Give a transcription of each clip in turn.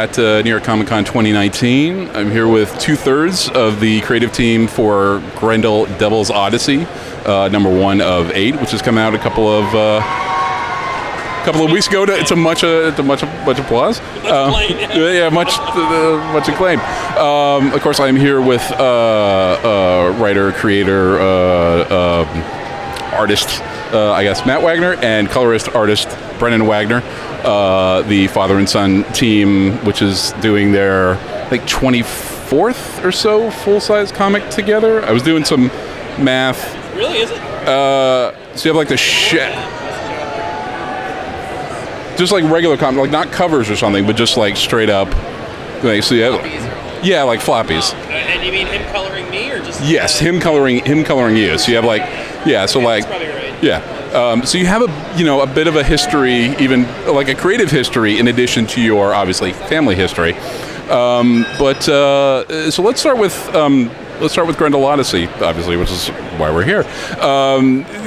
at New York Comic Con 2019. I'm here with 2/3 of the creative team for Grendel Devil's Odyssey, number 1 of 8, which has come out a couple of weeks ago. It's a much applause. Much acclaim. Of course, I'm here with writer, creator, artist, Matt Wagner, and colorist artist Brennan Wagner, the father and son team, which is doing their 24th or so full-size comic together. I was doing some math. Really, is it? So you have the just regular comic, not covers or something, but just straight up. So you have, like floppies. And you mean him coloring me, or just? Yes, him coloring you. So you have that's probably right. Yeah. So you have a bit of a history, even a creative history, in addition to your obviously family history. So let's start with Grendel Odyssey, obviously, which is why we're here.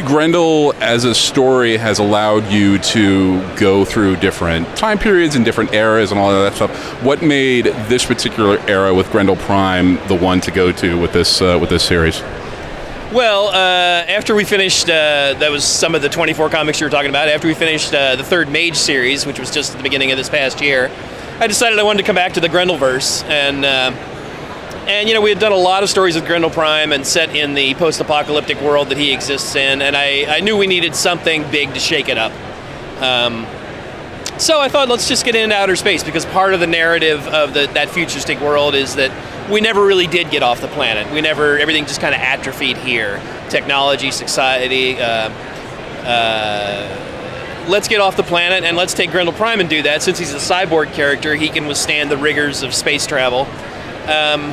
Grendel as a story has allowed you to go through different time periods and different eras and all of that stuff. What made this particular era with Grendel Prime the one to go to with this series? Well, after we finished, that was some of the 24 comics you were talking about. After we finished the third Mage series, which was just at the beginning of this past year, I decided I wanted to come back to the Grendelverse, and we had done a lot of stories with Grendel Prime and set in the post-apocalyptic world that he exists in, and I knew we needed something big to shake it up. So I thought, let's just get into outer space, because part of the narrative of that futuristic world is that we never really did get off the planet. Everything just kind of atrophied here. Technology, society, let's get off the planet and let's take Grendel Prime and do that. Since he's a cyborg character, he can withstand the rigors of space travel. I've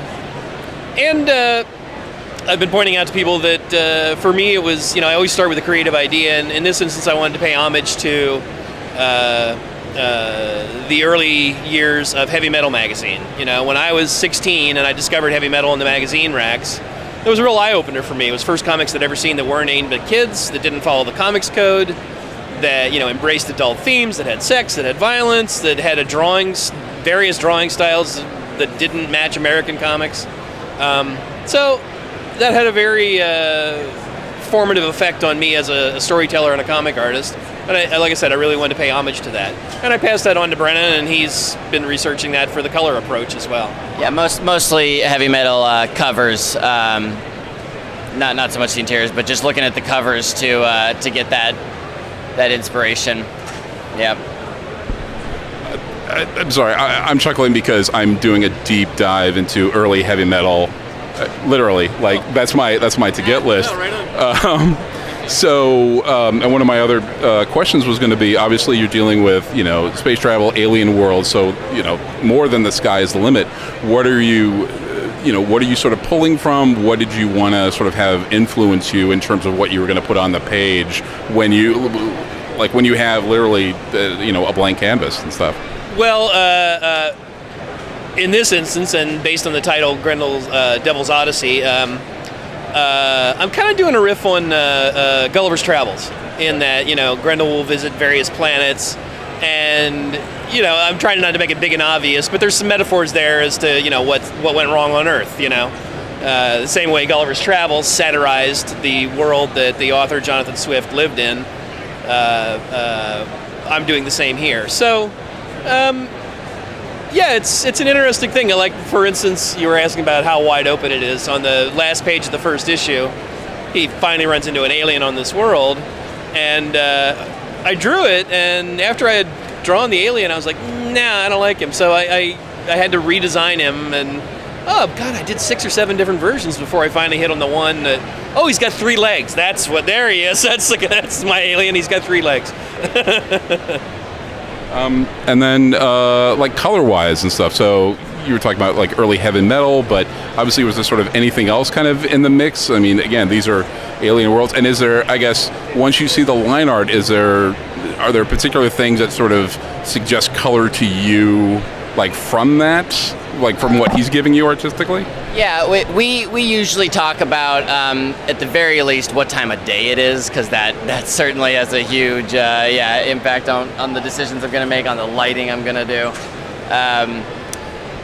been pointing out to people that for me it was, I always start with a creative idea, and in this instance I wanted to pay homage to the early years of Heavy Metal magazine. When I was 16 and I discovered heavy metal in the magazine racks, it was a real eye-opener for me. It was first comics I'd ever seen that weren't aimed at kids, that didn't follow the comics code, that embraced adult themes, that had sex, that had violence, that had various drawing styles that didn't match American comics. So that had a very formative effect on me as a storyteller and a comic artist. But like I said, I really wanted to pay homage to that. And I passed that on to Brennan, and he's been researching that for the color approach as well. Yeah, mostly heavy metal covers. Not so much the interiors, but just looking at the covers to get that inspiration. Yeah. I'm sorry, I'm chuckling because I'm doing a deep dive into early heavy metal. Literally, that's my to-get list. No, right on. And one of my other questions was going to be, obviously you're dealing with, space travel, alien world, so, more than the sky is the limit. What are you sort of pulling from? What did you want to sort of have influence you in terms of what you were going to put on the page when you have literally, a blank canvas and stuff? Well, in this instance, and based on the title, Grendel's Devil's Odyssey, I'm kind of doing a riff on Gulliver's Travels, in that, Grendel will visit various planets, and, I'm trying not to make it big and obvious, but there's some metaphors there as to, what went wrong on Earth, The same way Gulliver's Travels satirized the world that the author Jonathan Swift lived in, I'm doing the same here. So, it's an interesting thing. For instance, you were asking about how wide open it is. On the last page of the first issue, he finally runs into an alien on this world, and I drew it, and after I had drawn the alien, I was like, nah, I don't like him. So I had to redesign him, and I did 6 or 7 different versions before I finally hit on the one that, he's got 3 legs. There he is. That's my alien. He's got 3 legs. And then, color-wise and stuff. So you were talking about early heavy metal, but obviously was there sort of anything else kind of in the mix? I mean, again, these are alien worlds. And is there, I guess, once you see the line art, are there particular things that sort of suggest color to you, from that, from what he's giving you artistically? Yeah, we usually talk about, at the very least, what time of day it is, because that certainly has a huge impact on the decisions I'm going to make, on the lighting I'm going to do.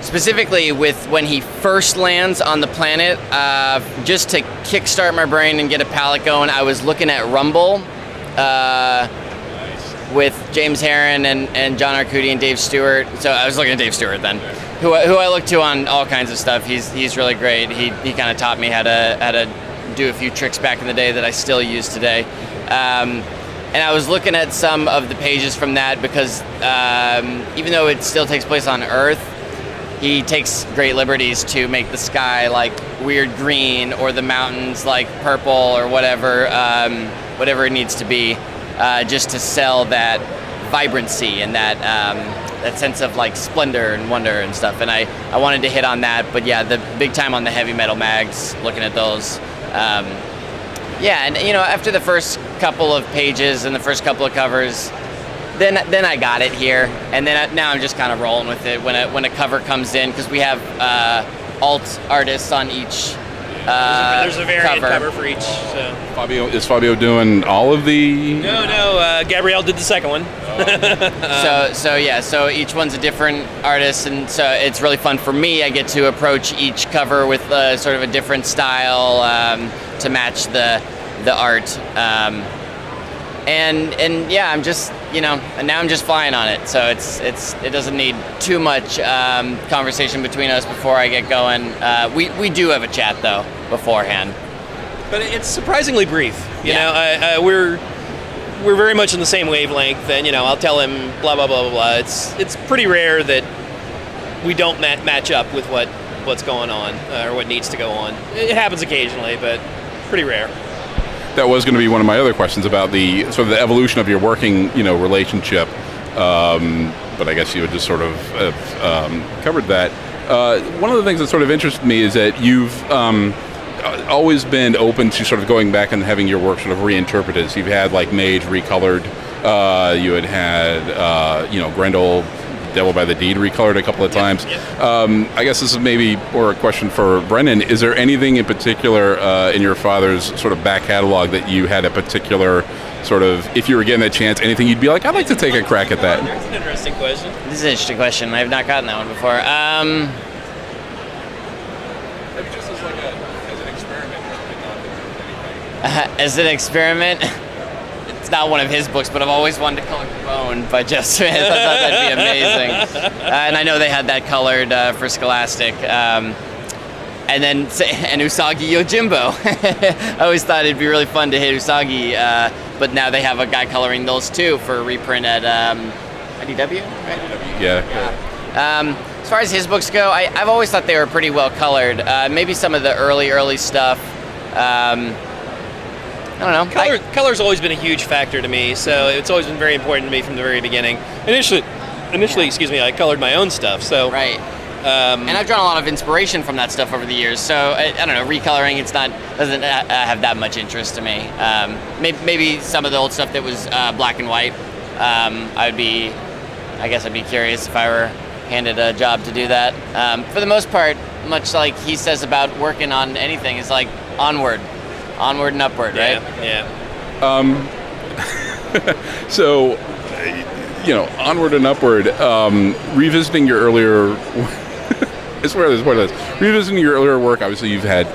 Specifically with when he first lands on the planet, just to kickstart my brain and get a palette going, I was looking at Rumble with James Herron and John Arcudi and Dave Stewart. So I was looking at Dave Stewart then, who I look to on all kinds of stuff. He's really great. He kind of taught me how to do a few tricks back in the day that I still use today. And I was looking at some of the pages from that because even though it still takes place on Earth, he takes great liberties to make the sky like weird green or the mountains like purple or whatever it needs to be, just to sell that vibrancy and that sense of like splendor and wonder and stuff. And I wanted to hit on that, but yeah, the big time on the heavy metal mags, looking at those. Yeah, and after the first couple of pages and the first couple of covers, then I got it here, and then now I'm just kind of rolling with it when a cover comes in, because we have alt artists on each there's a variant cover for each. So. Is Fabio doing all of the? No. Gabrielle did the second one. So each one's a different artist, and so it's really fun for me. I get to approach each cover with sort of a different style to match the art. And yeah, I'm just and now I'm just flying on it. So it doesn't need too much conversation between us before I get going. We do have a chat though beforehand, but it's surprisingly brief. You know, we're very much on the same wavelength, and I'll tell him blah blah blah blah blah. It's pretty rare that we don't match up with what's going on or what needs to go on. It happens occasionally, but pretty rare. That was going to be one of my other questions about the sort of the evolution of your working, relationship. But I guess you had just sort of covered that. One of the things that sort of interested me is that you've always been open to sort of going back and having your work sort of reinterpreted. So you've had like Mage recolored. You had Grendel, Devil by the Deed recolored a couple of times. Yep. I guess this is maybe more a question for Brennan. Is there anything in particular in your father's sort of back catalog that you had a particular sort of, if you were given a chance, anything you'd be like, I'd like to take a crack at that? That's an interesting question. This is an interesting question. I have not gotten that one before. Maybe just as an experiment. As an experiment? It's not one of his books, but I've always wanted to color Bone by Jeff Smith. I thought that'd be amazing. And I know they had that colored for Scholastic. And Usagi Yojimbo. I always thought it'd be really fun to hit Usagi, but now they have a guy coloring those too for reprint at IDW, right? Yeah. As far as his books go, I've always thought they were pretty well colored. Maybe some of the early stuff. I don't know. Color's always been a huge factor to me, so it's always been very important to me from the very beginning. Initially, I colored my own stuff, so right. And I've drawn a lot of inspiration from that stuff over the years. So I don't know, recoloring doesn't have that much interest to me. Maybe some of the old stuff that was black and white. I'd be curious if I were handed a job to do that. For the most part, much like he says about working on anything, is like onward and upward, right? Yeah. So, onward and upward. Revisiting your earlier. It's where this part of this. Revisiting your earlier work, obviously you've had,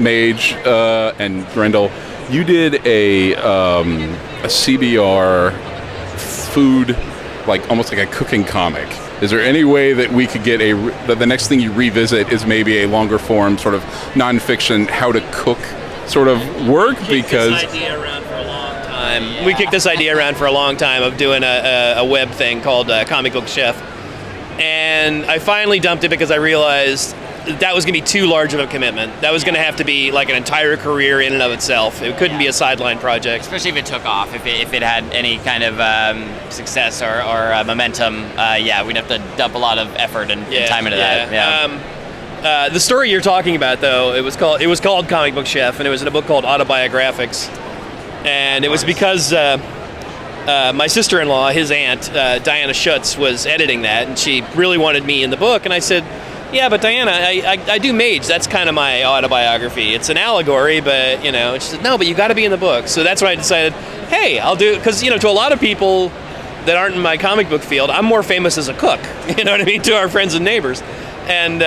Mage and Grendel. You did a CBR food, almost like a cooking comic. Is there any way that we could get the next thing you revisit is maybe a longer form sort of nonfiction how to cook sort of work? Because this idea around for a long time. Yeah. We kicked this idea around for a long time of doing a web thing called Comic Book Chef. And I finally dumped it because I realized that was going to be too large of a commitment. That was going to have to be like an entire career in and of itself. It couldn't be a sideline project. Especially if it took off, if it had any kind of success or momentum, we'd have to dump a lot of effort and time into that. Yeah. The story you're talking about, though, it was called Comic Book Chef, and it was in a book called Autobiographics. And it was because my sister-in-law, his aunt, Diana Schutz, was editing that, and she really wanted me in the book. And I said, yeah, but Diana, I do Mage. That's kind of my autobiography. It's an allegory, but, and she said, no, but you got to be in the book. So that's when I decided, hey, I'll do it. Because, to a lot of people, that aren't in my comic book field. I'm more famous as a cook, you know what I mean, to our friends and neighbors. And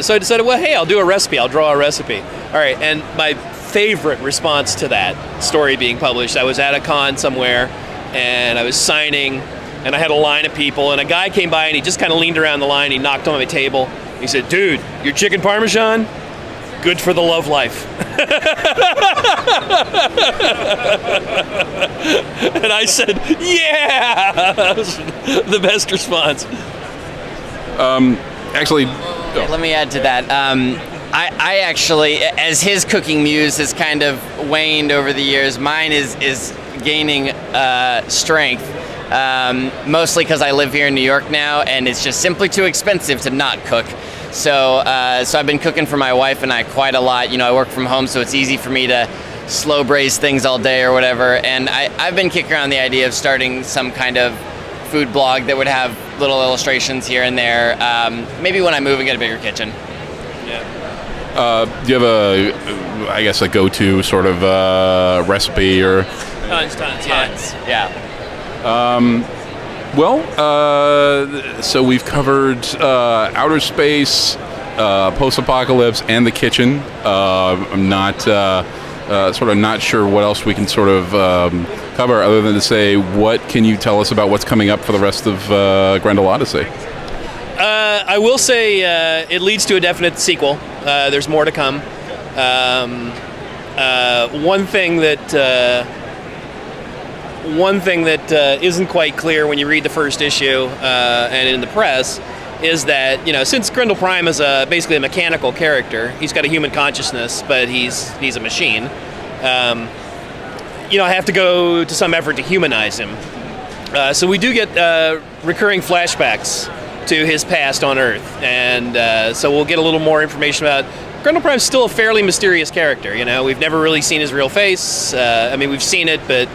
so I decided, well, hey, I'll do a recipe. I'll draw a recipe. All right, and my favorite response to that story being published, I was at a con somewhere, and I was signing, and I had a line of people, and a guy came by, and he just kind of leaned around the line, he knocked on my table. He said, dude, your chicken parmesan, good for the love life. And I said, yeah! That was the best response. Actually, Let me add to that. I actually, as his cooking muse has kind of waned over the years, mine is gaining strength. Mostly because I live here in New York now, and it's just simply too expensive to not cook. So I've been cooking for my wife and I quite a lot. You know, I work from home, so it's easy for me to slow braise things all day or whatever. And I've been kicking around the idea of starting some kind of food blog that would have little illustrations here and there. Maybe when I move and get a bigger kitchen. Yeah. Do you have a go-to sort of recipe or? Tons, Yeah. So we've covered outer space, post-apocalypse, and the kitchen. I'm not not sure what else we can sort of cover other than to say, what can you tell us about what's coming up for the rest of Grendel Odyssey? I will say it leads to a definite sequel. There's more to come. One thing that isn't quite clear when you read the first issue and in the press is that, you know, since Grendel Prime is basically a mechanical character, he's got a human consciousness, but he's a machine. I have to go to some effort to humanize him. So we do get recurring flashbacks to his past on Earth, and so we'll get a little more information about. Grendel Prime's still a fairly mysterious character. You know, we've never really seen his real face. We've seen it, but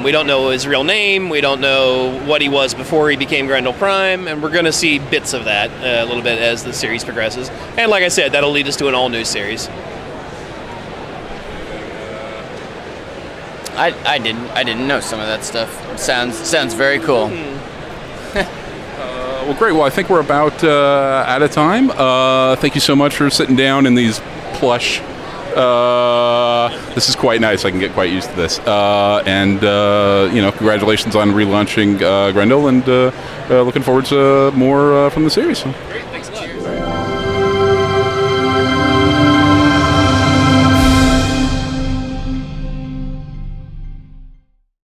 we don't know his real name. We don't know what he was before he became Grendel Prime, and we're going to see bits of that a little bit as the series progresses. And like I said, that'll lead us to an all-new series. I didn't know some of that stuff. Sounds very cool. Well, great. Well, I think we're about out of time. Thank you so much for sitting down in these plush. This is quite nice. I can get quite used to this. Congratulations on relaunching Grendel, and looking forward to more from the series. Great.